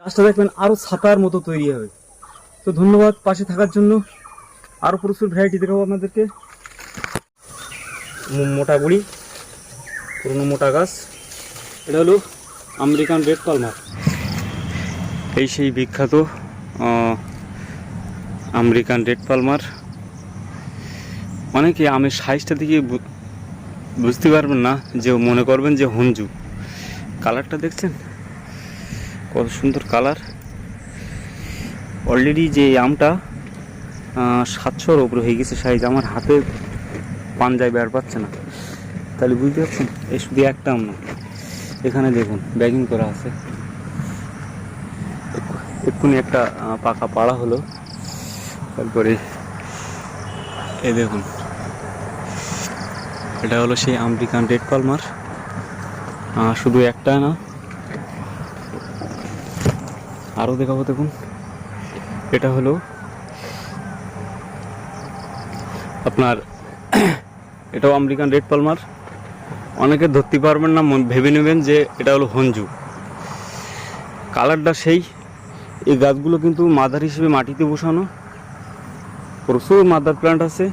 গাছটা দেখবেন আরো ছাতার মতো তৈরি হবে। তো ধন্যবাদ পাশে থাকার জন্য। আরো প্রচুর ভ্যারাইটি দেখাবো আপনাদেরকে। মোটা গুড়ি, পুরনো মোটা গাছ। এটা হলো আমেরিকান রেড পালমার। এই সেই বিখ্যাত আমেরিকান রেড পালমার। অনেকে আমের সাইজটা থেকে বুঝতে পারবেন না, যে মনে করবেন যে হঞ্জু। কালারটা দেখছেন কত সুন্দর কালার। অলরেডি যে আমটা 700-র উপরে হয়ে গেছে সাইজ। আমার হাতে পাঞ্জায় বের পাচ্ছে না, তাহলে বুঝতে পারছেন এই শুধু একটা আম না। এখানে দেখুন ব্যাগিং করা আছে। এক্ষুনি একটা পাকা পাড়া হলো। তারপরে এই দেখুন, এটা হলো সেই আমেরিকান রেড পালমার। শুধু একটা না, আরও দেখাবো। দেখুন এটা হলো আপনার এটাও আমেরিকান রেড পালমার। অনেকে ধরতে পারবেন না, ভেবে নেবেন যে এটা হলো হঞ্জু। কালারটা সেই। এই গাছগুলো কিন্তু মাদার হিসেবে মাটিতে বসানো। প্রচুর মাদার প্ল্যান্ট আছে।